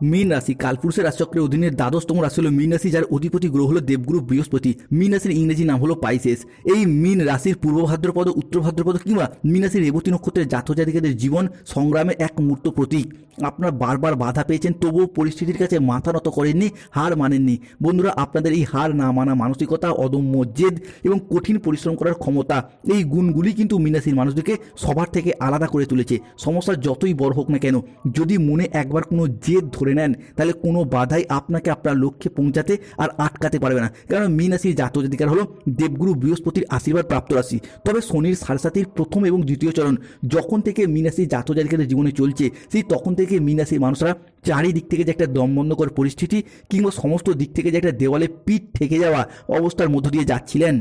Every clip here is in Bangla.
মীন রাশি কালপুরুষের রাশিচক্রের অধীনে দ্বাদশতম রাশি হলো মীন রাশি, যার অধিপতি গ্রহ হলো দেবগুরু বৃহস্পতি। মীন রাশির ইংরেজি নাম হলো পাইসেস। এই মীন রাশির পূর্ব ভাদ্রপদ, উত্তর ভাদ্রপদ কিংবা মীন রাশির রেবতী নক্ষত্রের জাতক জাতিকাদের জীবন সংগ্রামের এক মূর্ত প্রতীক। আপনারা বারবার বাধা পেয়েছেন, তবুও পরিস্থিতির কাছে মাথা নত করেননি, হার মানেননি। বন্ধুরা, আপনাদের এই হার না মানা মানসিকতা, অদম্য জেদ এবং কঠিন পরিশ্রম করার ক্ষমতা, এই গুণগুলি কিন্তু মীন রাশির মানুষদেরকে সবার থেকে আলাদা করে তুলেছে। সমস্যা যতই বড় হোক না কেন, যদি মনে একবার কোনো জেদ ধরে নেন, তাহলে কোনো বাধাই আপনাকে আপনার লক্ষ্যে পৌঁছাতে আর আটকাতে পারবে না। কারণ মীন রাশির জাতক জাতিকার হলো দেবগুরু বৃহস্পতির আশীর্বাদ প্রাপ্ত রাশি। তবে শনির সাড়ে প্রথম এবং দ্বিতীয় চরণ যখন থেকে মীন রাশির জাতক জাতিকাদের জীবনে চলছে, সেই তখন থেকে মীন রাশির মানুষরা চারিদিক থেকে যে একটা দমবন্ধকর পরিস্থিতি কিংবা সমস্ত দিক থেকে যে একটা দেওয়ালে পিঠ ঠেকে যাওয়া অবস্থার মধ্য দিয়ে যাচ্ছিলেন।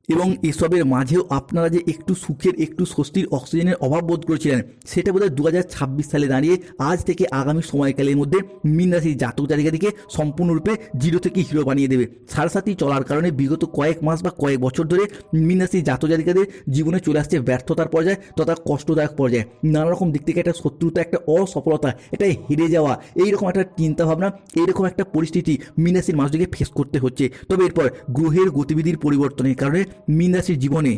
এবং এসবের মাঝেও আপনারা যে একটু সুখের, একটু স্বস্তির, অক্সিজেনের অভাব বোধ করেছিলেন, সেটা বোধহয় 2026 সালে দাঁড়িয়ে আজ থেকে আগামী সময়কালের মধ্যে মীন রাশির জাতক জাতিকাদিকে সম্পূর্ণরূপে জিরো থেকে হিরো বানিয়ে দেবে। সাড়ে চলার কারণে বিগত কয়েক মাস বা কয়েক বছর ধরে মীন রাশির জাতক জাতিকাদের জীবনে চলে আসছে ব্যর্থতার পর্যায়ে তথা কষ্টদায়ক পর্যায়ে। নানা রকম দিক থেকে একটা শত্রুতা, একটা অসফলতা, এটা হেরে যাওয়া, এইরকম একটা চিন্তাভাবনা, এইরকম একটা পরিস্থিতি মীন রাশির মানুষদেরকে ফেস করতে হচ্ছে। তবে এরপর গ্রহের গতিবিধির পরিবর্তনের কারণে মীন রাশির জীবনে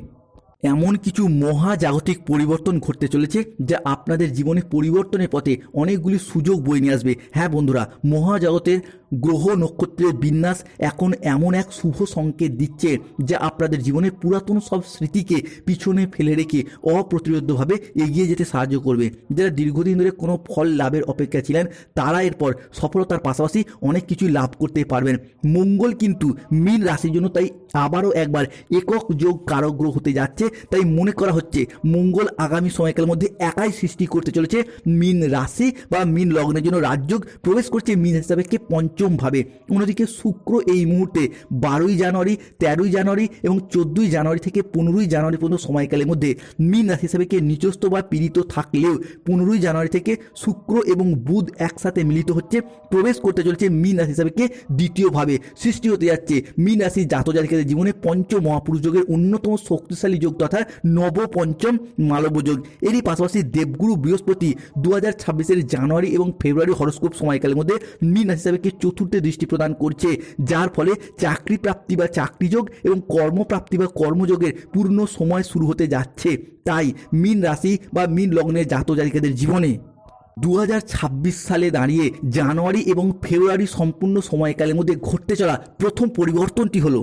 এমন কিছু মহাজাগতিক পরিবর্তন ঘটতে চলেছে, যা আপনাদের জীবনে পরিবর্তনের পথে অনেকগুলি সুযোগ বয়ে নিয়ে আসবে। হ্যাঁ বন্ধুরা, মহাজগতের গ্রহ নক্ষত্রের বিন্যাস এখন এমন এক শুভ সংকেত দিচ্ছে, যা আপনাদের জীবনের পুরাতন সব স্মৃতিকে পিছনে ফেলে রেখে অপ্রতিরোধ্যভাবে এগিয়ে যেতে সাহায্য করবে। যারা দীর্ঘদিন ধরে কোনো ফল লাভের অপেক্ষা ছিলেন, তারা এরপর সফলতার পাশাপাশি অনেক কিছুই লাভ করতে পারবেন। মঙ্গল কিন্তু মীন রাশির জন্য তাই আবারও একবার একক যোগ কারক গ্রহ হতে যাচ্ছে। তাই মনে করা হচ্ছে মঙ্গল আগামী সময়কালের মধ্যে একাই সৃষ্টি করতে চলেছে মীন রাশি বা মীন লগ্নের জন্য রাজযোগ প্রবেশ করছে মীন হিসাবে পঞ্চম ভাবে। অন্যদিকে শুক্র এই মুহূর্তে 12ই জানুয়ারি, 13ই জানুয়ারি এবং 14ই জানুয়ারি থেকে 15ই জানুয়ারি পর্যন্ত সময়কালের মধ্যে মীন রাশি হিসাবে নিজস্ব বা পীড়িত থাকলেও 15ই জানুয়ারি থেকে শুক্র এবং বুধ একসাথে মিলিত হচ্ছে, প্রবেশ করতে চলেছে মীন রাশি হিসাবে দ্বিতীয় ভাবে। সৃষ্টি হতে যাচ্ছে মীন রাশির জাতক জাতিকাদের জীবনে পঞ্চ মহাপুরুষ যোগের অন্যতম শক্তিশালী যোগ তথা নবপঞ্চম মালব্য যোগ। এরই পাশাপাশি দেবগুরু বৃহস্পতি 2026 জানুয়ারি এবং ফেব্রুয়ারি হরস্কোপ সময়কালের মধ্যে মীন রাশি হিসাবে চতুর্থে দৃষ্টি প্রদান করছে, যার ফলে চাকরি প্রাপ্তি বা চাকরিযোগ এবং কর্মপ্রাপ্তি বা কর্মযোগের পূর্ণ সময় শুরু হতে যাচ্ছে। তাই মীন রাশি বা মীন লগ্নের জাতক জাতিকাদের জীবনে 2026 সালে দাঁড়িয়ে জানুয়ারি এবং ফেব্রুয়ারি সম্পূর্ণ সময়কালের মধ্যে ঘটতে চলা প্রথম পরিবর্তনটি হলো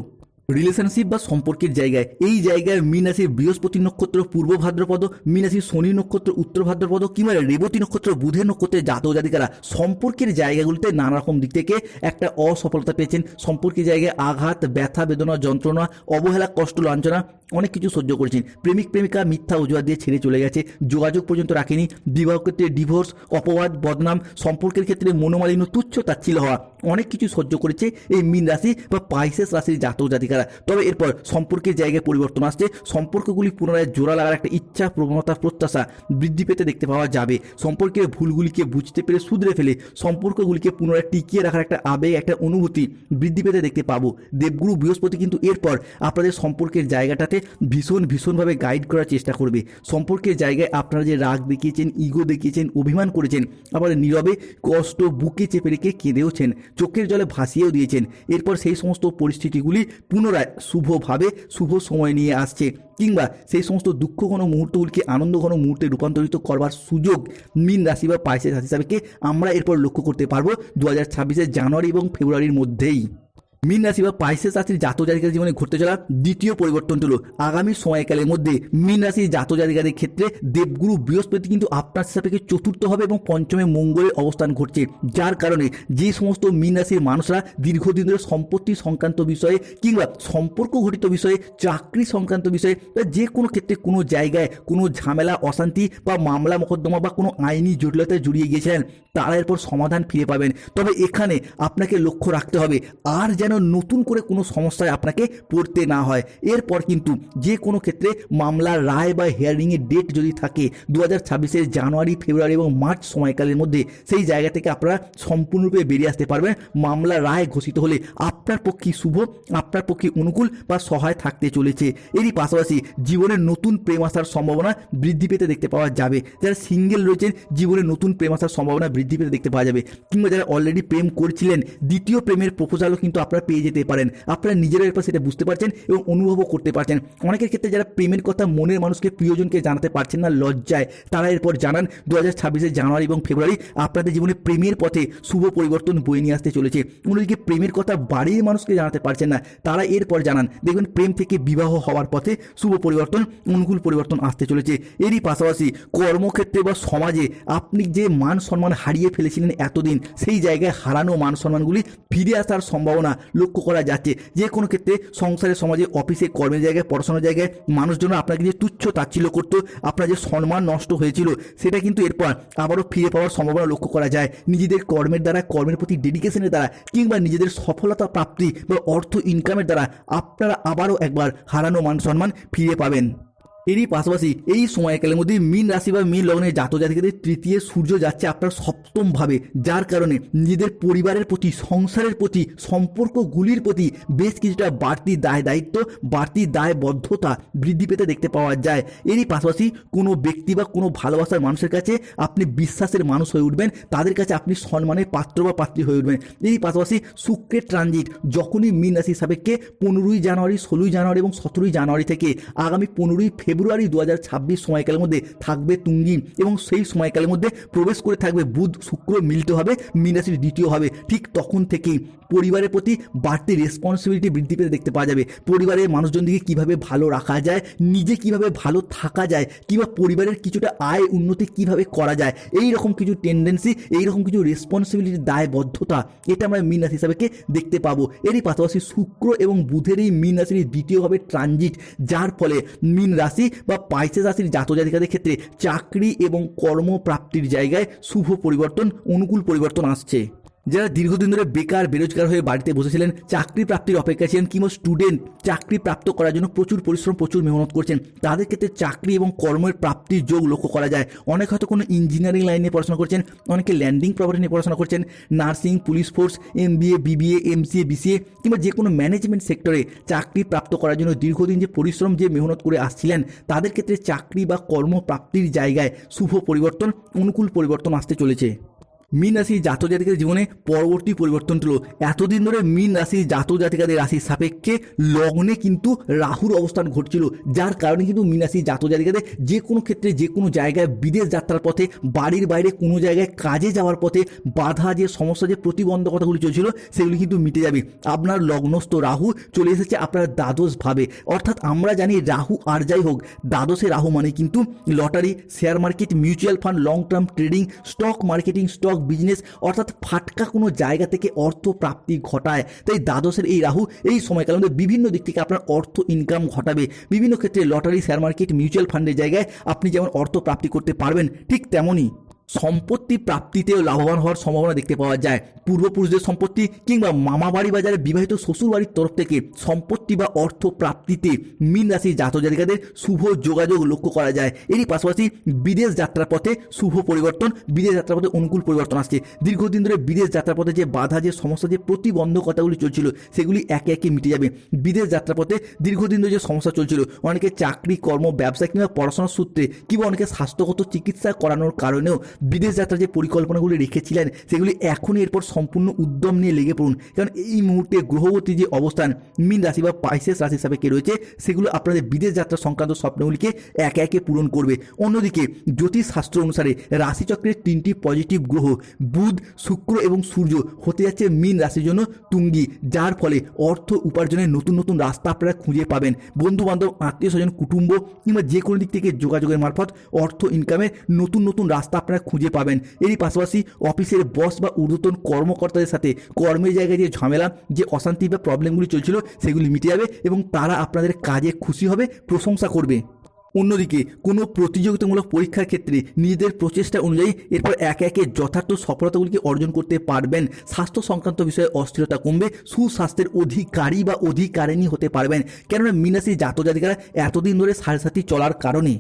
রিলেশনশিপ বা সম্পর্কের জায়গায়। এই জায়গায় মীন রাশির বৃহস্পতি নক্ষত্র পূর্ব ভাদ্রপদ, মীন রাশির শনি নক্ষত্র উত্তর ভাদ্রপদ কিংবা রেবতী নক্ষত্র বুধের নক্ষত্রের জাতক জাতিকারা সম্পর্কের জায়গাগুলিতে নানা রকম দিক থেকে একটা অসফলতা পেয়েছেন। সম্পর্কের জায়গায় আঘাত, ব্যথা, বেদনা, যন্ত্রণা, অবহেলা, কষ্ট, লাঞ্ছনা অনেক কিছু সহ্য করেছেন। প্রেমিক প্রেমিকা মিথ্যা অজুহাত দিয়ে ছেড়ে চলে গেছে, যোগাযোগ পর্যন্ত রাখেনি, বিবাহ ক্ষেত্রে ডিভোর্স, অপবাদ, বদনাম, সম্পর্কের ক্ষেত্রে মনোমালিন্য, তুচ্ছ তাচ্ছিল্য হওয়া, অনেক কিছু সহ্য করেছে এই মীন রাশি বা পাইসেস রাশির জাতক জাতিকারা। তবে এরপর সম্পর্কের জায়গায় পরিবর্তন আসছে, সম্পর্কগুলি পুনরায় জোড়া লাগার একটা ইচ্ছা, প্রবণতা, প্রত্যাশা বৃদ্ধি পেতে দেখতে পাওয়া যাবে। সম্পর্কের ভুলগুলিকে বুঝতে পেরে শুধরে ফেলে সম্পর্কগুলিকে পুনরায় টিকিয়ে রাখার একটা আবেগ, একটা অনুভূতি বৃদ্ধি পেতে দেখতে পাবো। দেবগুরু বৃহস্পতি কিন্তু এরপর আপনাদের সম্পর্কের জায়গাটাতে ভীষণভাবে গাইড করার চেষ্টা করবে। সম্পর্কের জায়গায় আপনারা যে রাগ দেখিয়েছেন, ইগো দেখিয়েছেন, অভিমান করেছেন, আবার নীরবে কষ্ট বুকে চেপে রেখে কেঁদেওছেন, চোখের জলে ভাসিয়েও দিয়েছেন, এরপর সেই সমস্ত পরিস্থিতিগুলি পুনরায় শুভভাবে শুভ সময় নিয়ে আসছে, কিংবা সেই সমস্ত দুঃখ ঘন মুহূর্তগুলিকে আনন্দ ঘন মুহূর্তে রূপান্তরিত করবার সুযোগ মীন রাশি বা পাইসেস রাশি হিসাবে আমরা এরপর লক্ষ্য করতে পারবো 2026 জানুয়ারি এবং ফেব্রুয়ারির মধ্যেই। মীন রাশি বা পাইসেস রাশির জাতক জাতিকাদের জীবনে ঘটতে চলা দ্বিতীয় পরিবর্তনটি হলো আগামী সময়কালের মধ্যে মীন রাশির জাতক জাতিকাদের ক্ষেত্রে দেবগুরু বৃহস্পতি কিন্তু আপনার সাপেক্ষে চতুর্থ হবে এবং পঞ্চমে মঙ্গলের অবস্থান ঘটছে, যার কারণে যে সমস্ত মীন রাশির মানুষরা দীর্ঘদিন ধরে সম্পত্তি সংক্রান্ত বিষয়ে কিংবা সম্পর্ক ঘটিত বিষয়ে, চাকরি সংক্রান্ত বিষয়ে বা যে কোনো ক্ষেত্রে কোনো জায়গায় কোনো ঝামেলা, অশান্তি বা মামলা মোকদ্দমা বা কোনো আইনি জটিলতায় জড়িয়ে গিয়েছিলেন, তারা এরপর সমাধান ফিরে পাবেন। তবে এখানে আপনাকে লক্ষ্য রাখতে হবে আর যেন যেন নতুন করে কোনো সমস্যায় আপনাকে পড়তে না হয়। এরপর কিন্তু যে কোনো ক্ষেত্রে মামলার রায় বা হিয়ারিংয়ের ডেট যদি থাকে 2026 জানুয়ারি, ফেব্রুয়ারি এবং মার্চ সময়কালের মধ্যে, সেই জায়গা থেকে আপনারা সম্পূর্ণরূপে বেরিয়ে আসতে পারবেন। মামলার রায় ঘোষিত হলে আপনার পক্ষে শুভ, আপনার পক্ষে অনুকূল বা সহায় থাকতে চলেছে। এরই পাশাপাশি জীবনে নতুন প্রেম আসার সম্ভাবনা বৃদ্ধি পেতে দেখতে পাওয়া যাবে। যারা সিঙ্গেল রয়েছেন জীবনে নতুন প্রেম আসার সম্ভাবনা বৃদ্ধি পেতে দেখতে পাওয়া যাবে, কিংবা যারা অলরেডি প্রেম করছিলেন দ্বিতীয় প্রেমের প্রপোজালও কিন্তু আপনারা পেয়ে যেতে পারেন। আপনারা নিজেরা এরপর সেটা বুঝতে পারছেন এবং অনুভবও করতে পারছেন। অনেকের ক্ষেত্রে যারা প্রেমের কথা মনের মানুষকে, প্রিয়জনকে জানাতে পারছেন না লজ্জায়, তারা এরপর জানান 2026 জানুয়ারি এবং ফেব্রুয়ারি আপনাদের জীবনে প্রেমের পথে শুভ পরিবর্তন বয়ে নিয়ে আসতে চলেছে। অন্যদিকে প্রেমের কথা বাড়ির মানুষকে জানাতে পারছেন না, তারা এরপর জানান, দেখবেন প্রেম থেকে বিবাহ হওয়ার পথে শুভ পরিবর্তন, অনুকূল পরিবর্তন আসতে চলেছে। এরই পাশাপাশি কর্মক্ষেত্রে বা সমাজে আপনি যে মান সম্মান হারিয়ে ফেলেছিলেন এতদিন, সেই জায়গায় হারানো মান সম্মানগুলি ফিরে আসার সম্ভাবনা লক্ষ্য করা যাচ্ছে। যে কোনো ক্ষেত্রে সংসারে, সমাজে, অফিসে, কর্মের জায়গায়, পড়াশোনার জায়গায় মানুষজন আপনাকে যে তুচ্ছ তাচ্ছিল্য করতো, আপনার যে সম্মান নষ্ট হয়েছিল, সেটা কিন্তু এরপর আবারও ফিরে পাওয়ার সম্ভাবনা লক্ষ্য করা যায়। নিজেদের কর্মের দ্বারা, কর্মের প্রতি ডেডিকেশনের দ্বারা, কিংবা নিজেদের সফলতা প্রাপ্তি বা অর্থ ইনকামের দ্বারা আপনারা আবারও একবার হারানো মান সম্মান ফিরে পাবেন। এরই পাশাপাশি এই সময়কালের মধ্যে মীন রাশি বা মীন লগ্নের জাতক জাতিকাদের তৃতীয় সূর্য যাচ্ছে আপনার সপ্তম ভাবে, যার কারণে নিজেদের পরিবারের প্রতি, সংসারের প্রতি, সম্পর্কগুলির প্রতি বেশ কিছুটা বাড়তি দায় দায়িত্ব, বাড়তি দায়বদ্ধতা বৃদ্ধি পেতে দেখতে পাওয়া যায়। এরই পাশাপাশি কোনো ব্যক্তি বা কোনো ভালোবাসার মানুষের কাছে আপনি বিশ্বাসের মানুষ হয়ে উঠবেন, তাদের কাছে আপনি সম্মানের পাত্র বা পাত্রী হয়ে উঠবেন। এরই পাশাপাশি শুক্রের ট্রানজিট যখনই মীন রাশির সাপেক্ষে 15ই জানুয়ারি, 16ই জানুয়ারি এবং 17ই জানুয়ারি থেকে আগামী 15ই ফেব্রুয়ারি 2026 সময়কালের মধ্যে থাকবে তুঙ্গি, এবং সেই সময়কালের মধ্যে প্রবেশ করে থাকবে বুধ, শুক্র মিলিত হবে মীন রাশির দ্বিতীয় হবে। ঠিক তখন থেকেই পরিবারের প্রতি বাড়তি রেসপন্সিবিলিটি বৃদ্ধি পেতে দেখতে পাওয়া যাবে। পরিবারের মানুষজনদিকে কীভাবে ভালো রাখা যায়, নিজে কিভাবে ভালো থাকা যায়, কিংবা পরিবারের কিছুটা আয় উন্নতি কিভাবে করা যায়, এই রকম কিছু টেন্ডেন্সি, এই রকম কিছু রেসপন্সিবিলিটির দায়বদ্ধতা, এটা আমরা মীন রাশি হিসাবে দেখতে পাবো। এরই পাশাপাশি শুক্র এবং বুধের এই মীন রাশির দ্বিতীয়ভাবে ট্রানজিট, যার ফলে মীন রাশি বা পাইসেস রাশির জাতক জাতিকাদের ক্ষেত্রে চাকরি এবং কর্মপ্রাপ্তির জায়গায় শুভ পরিবর্তন, অনুকূল পরিবর্তন আসছে। যারা দীর্ঘদিন ধরে বেকার, বেরোজগার হয়ে বাড়িতে বসেছিলেন, চাকরি প্রাপ্তির অপেক্ষায় ছিলেন, কিংবা স্টুডেন্ট চাকরি প্রাপ্ত করার জন্য প্রচুর পরিশ্রম, প্রচুর মেহনত করছেন, তাদের ক্ষেত্রে চাকরি এবং কর্মের প্রাপ্তির যোগ লক্ষ্য করা যায়। অনেক হয়তো কোনো ইঞ্জিনিয়ারিং লাইন নিয়ে পড়াশোনা করছেন, অনেকে ল্যান্ডিং প্রপার্টি নিয়ে পড়াশোনা করছেন, nursing, police force, MBA, BBA, MCA, BCA কিংবা যে কোনো ম্যানেজমেন্ট সেক্টরে চাকরি প্রাপ্ত করার জন্য দীর্ঘদিন যে পরিশ্রম, যে মেহনত করে আসছিলেন, তাদের ক্ষেত্রে চাকরি বা কর্মপ্রাপ্তির জায়গায় শুভ পরিবর্তন, অনুকূল পরিবর্তন আসতে চলেছে। মীন রাশির জাতক জাতিকাদের জীবনে পরবর্তী পরিবর্তনটি হলো, এতদিন ধরে মীন রাশির জাতক জাতিকাদের রাশির সাপেক্ষে লগ্নে কিন্তু রাহুর অবস্থান ঘটছিল, যার কারণে কিন্তু মীন রাশির জাতক জাতিকাদের যে কোনো ক্ষেত্রে, যে কোনো জায়গায় বিদেশ যাত্রার পথে, বাড়ির বাইরে কোনো জায়গায় কাজে যাওয়ার পথে বাধা, যে সমস্যা, যে প্রতিবন্ধকতাগুলি চলছিল, সেগুলি কিন্তু মিটে যাবে। আপনার লগ্নস্থ রাহু চলে এসেছে আপনার দ্বাদশ ভাবে, অর্থাৎ আমরা জানি রাহু আর যাই হোক, দ্বাদশে রাহু মানে কিন্তু lottery, share market, mutual fund, long term trading, stock marketing, stock business, অর্থাৎ ফাটকা কোনো জায়গা থেকে অর্থ প্রাপ্তি ঘটায়। তাই দ্বাদশের এই রাহু এই সময়কালের মধ্যে বিভিন্ন দিক থেকে আপনার অর্থ ইনকাম ঘটাবে। বিভিন্ন ক্ষেত্রে লটারি, শেয়ার মার্কেট, মিউচুয়াল ফান্ডের জায়গায় আপনি যেমন অর্থ প্রাপ্তি করতে পারবেন, ঠিক তেমনই সম্পত্তি প্রাপ্তিতেও লাভবান হওয়ার সম্ভাবনা দেখতে পাওয়া যায়। পূর্বপুরুষদের সম্পত্তি কিংবা মামা বাড়ি বাজারে বিবাহিত শ্বশুর বাড়ির তরফ থেকে সম্পত্তি বা অর্থ প্রাপ্তিতে মীন রাশির জাতক জাতিকাদের শুভ যোগাযোগ লক্ষ্য করা যায়। এরই পাশাপাশি বিদেশ যাত্রার পথে শুভ পরিবর্তন, বিদেশ যাত্রার পথে অনুকূল পরিবর্তন আসছে। দীর্ঘদিন ধরে বিদেশ যাত্রার পথে যে বাধা, যে সমস্যা, যে প্রতিবন্ধকতাগুলি চলছিল, সেগুলি একে একে মিটে যাবে। বিদেশ যাত্রার পথে দীর্ঘদিন ধরে যে সমস্যা চলছিল, অনেকে চাকরি, কর্ম, ব্যবসা কিংবা পড়াশোনার সূত্রে, কিংবা অনেকে স্বাস্থ্যগত চিকিৎসা করানোর কারণেও বিদেশ যাত্রার যে পরিকল্পনাগুলি রেখেছিলেন, সেগুলি এখন এরপর সম্পূর্ণ উদ্যম নিয়ে লেগে পড়ুন। কারণ এই মুহূর্তে গ্রহগতির যে অবস্থান মীন রাশি বা পাইসেস রাশির সাপেক্ষে রয়েছে, সেগুলো আপনাদের বিদেশ যাত্রা সংক্রান্ত স্বপ্নগুলিকে একে একে পূরণ করবে। অন্যদিকে জ্যোতিষ শাস্ত্র অনুসারে রাশিচক্রের 3টি পজিটিভ গ্রহ বুধ, শুক্র এবং সূর্য হতে যাচ্ছে মীন রাশির জন্য তুঙ্গি, যার ফলে অর্থ উপার্জনের নতুন নতুন রাস্তা আপনারা খুঁজে পাবেন। বন্ধু বান্ধব, আত্মীয় স্বজন, কুটুম্ব কিংবা যে কোনো দিক থেকে যোগাযোগের মারফত অর্থ ইনকামের নতুন নতুন রাস্তা আপনারা খুঁজে পাবেন। এরই পাশাপাশি অফিসের বস বা ঊর্ধ্বতন কর্মকর্তাদের সাথে কর্মের জায়গায় যে ঝামেলা, যে অশান্তি বা প্রবলেমগুলি চলছিল, সেগুলি মিটে যাবে এবং তারা আপনাদের কাজে খুশি হবে, প্রশংসা করবে। অন্যদিকে কোনো প্রতিযোগিতামূলক পরীক্ষার ক্ষেত্রে নিজেদের প্রচেষ্টা অনুযায়ী এরপর একে একে যথার্থ সফলতাগুলিকে অর্জন করতে পারবেন। স্বাস্থ্য সংক্রান্ত বিষয়ে অস্থিরতা কমবে, সুস্বাস্থ্যের অধিকারী বা অধিকারিণী হতে পারবেন। কেননা মীন রাশির জাতক জাতিকারা এতদিন ধরে সাড়ে সাথী চলার কারণে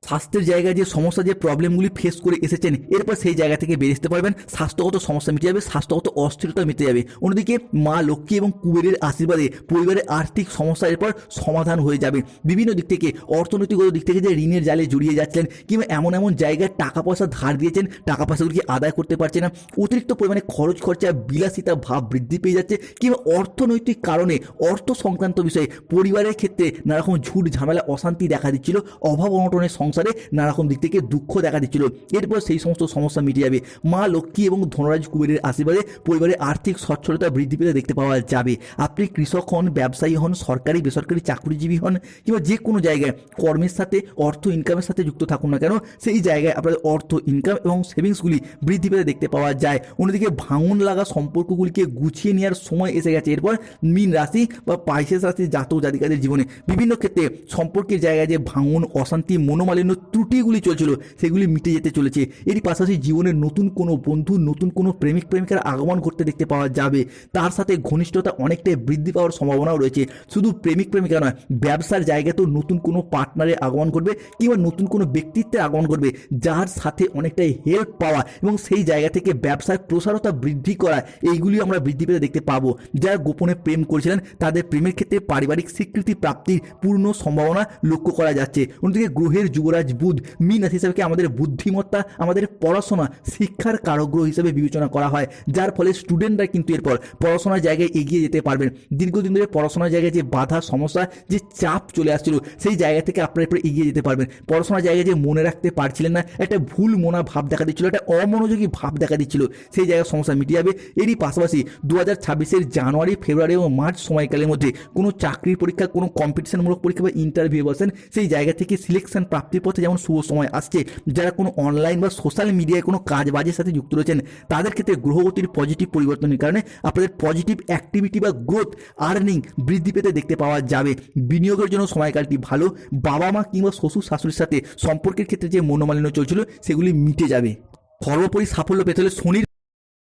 স্বাস্থ্যের জায়গায় যে সমস্যা, যে প্রবলেমগুলি ফেস করে এসেছেন, এরপর সেই জায়গা থেকে বেরিয়ে আসতে পারবেন। স্বাস্থ্যগত সমস্যা মিটে যাবে, স্বাস্থ্যগত অস্থিরতা মিটে যাবে। অন্যদিকে মা লক্ষ্মী এবং কুবেরের আশীর্বাদে পরিবারের আর্থিক সমস্যা এরপর সমাধান হয়ে যাবে। বিভিন্ন দিক থেকে, অর্থনৈতিকগত দিক থেকে যে ঋণের জালে জড়িয়ে যাচ্ছিলেন কিংবা এমন এমন জায়গায় টাকা পয়সা ধার দিয়েছেন, টাকা পয়সাগুলিকে আদায় করতে পারছে না, অতিরিক্ত পরিমাণে খরচ খরচা, বিলাসিতা ভাব বৃদ্ধি পেয়ে যাচ্ছে, কিংবা অর্থনৈতিক কারণে অর্থ সংক্রান্ত বিষয়ে পরিবারের ক্ষেত্রে নানারকম ঝুট ঝামেলা, অশান্তি দেখা দিচ্ছিল, অভাব অনটনের সংসারে নানারকম দিক থেকে দুঃখ দেখা দিচ্ছিল, এরপর সেই সমস্ত সমস্যা মিটে যাবে। মা লক্ষ্মী এবং ধনরাজ কুবেরের আশীর্বাদে পরিবারের আর্থিক সচ্ছলতা বৃদ্ধি পেতে দেখতে পাওয়া যাবে। আপনি কৃষক হন, ব্যবসায়ী হন, সরকারি বেসরকারি চাকরিজীবী হন, কিংবা যে কোনো জায়গায় কর্মের সাথে অর্থ ইনকামের সাথে যুক্ত থাকুন না কেন, সেই জায়গায় আপনাদের অর্থ ইনকাম এবং সেভিংসগুলি বৃদ্ধি পেতে দেখতে পাওয়া যায়। অন্যদিকে ভাঙন লাগা সম্পর্কগুলিকে গুছিয়ে নেওয়ার সময় এসে গেছে। এরপর মীন রাশি বা পাইসেস রাশির জাতক জাতিকাদের জীবনে বিভিন্ন ক্ষেত্রে সম্পর্কের জায়গায় যে ভাঙন, অশান্তি, মনোমালিন্য, ত্রুটিগুলি চলছিল, সেগুলি মিটে যেতে চলেছে। এরই পাশাপাশি জীবনের নতুন কোনো বন্ধু, নতুন কোনো প্রেমিক প্রেমিকার আগমন করতে দেখতে পাওয়া যাবে। তার সাথে ঘনিষ্ঠতা অনেকটাই বৃদ্ধি পাওয়ার সম্ভাবনাও রয়েছে। শুধু প্রেমিক প্রেমিকা নয়, ব্যবসার জায়গাতেও নতুন কোনো পার্টনারের আগমন করবে কিংবা নতুন কোনো ব্যক্তিত্বের আগমন করবে, যার সাথে অনেকটাই হেল্প পাওয়া এবং সেই জায়গা থেকে ব্যবসার প্রসারতা বৃদ্ধি করা, এইগুলি আমরা বৃদ্ধি পেতে দেখতে পাবো। যারা গোপনে প্রেম করেছিলেন, তাদের প্রেমের ক্ষেত্রে পারিবারিক স্বীকৃতি প্রাপ্তির পূর্ণ সম্ভাবনা লক্ষ্য করা যাচ্ছে। অন্যদিকে গ্রহের যুবরাজ বুধ মীন রাশি হিসাবে আমাদের বুদ্ধিমত্তা, আমাদের পড়াশোনা, শিক্ষার কারগ্রহ হিসেবে বিবেচনা করা হয়, যার ফলে স্টুডেন্টরা কিন্তু এরপর পড়াশোনার জায়গায় এগিয়ে যেতে পারবেন। দীর্ঘদিন ধরে পড়াশোনার জায়গায় যে বাধা, সমস্যা, যে চাপ চলে আসছিল, সেই জায়গা থেকে আপনারা এরপর এগিয়ে যেতে পারবেন। পড়াশোনার জায়গায় যে মনে রাখতে পারছিলেন না, একটা ভুল মনা ভাব দেখা দিচ্ছিল, একটা অমনোযোগী ভাব দেখা দিচ্ছিল, সেই জায়গায় সমস্যা মিটে যাবে। এরই পাশাপাশি 2026-এর জানুয়ারি, ফেব্রুয়ারি এবং মার্চ সময়কালের মধ্যে কোনো চাকরির পরীক্ষা, কোনো কম্পিটিশনমূলক পরীক্ষা বা ইন্টারভিউ বসেন, সেই জায়গা থেকে সিলেকশন প্রাপ্তির পথে যেমন শুভ সময় আসছে। যারা কোনো অনলাইন বা সোশ্যাল মিডিয়ায় কোনো কাজ বাজের সাথে যুক্ত রয়েছেন, তাদের ক্ষেত্রে গ্রহগতির পজিটিভ পরিবর্তনের কারণে আপনাদের পজিটিভ অ্যাক্টিভিটি বা গ্রোথ, আর্নিং বৃদ্ধি পেতে দেখতে পাওয়া যাবে। বিনিয়োগের জন্য সময়কালটি ভালো। বাবা মা কিংবা শ্বশুর শাশুড়ির সাথে সম্পর্কের ক্ষেত্রে যে মনোমালিন্য চলছিল, সেগুলি মিটে যাবে। সর্বোপরি সাফল্য পেতে হলে শনির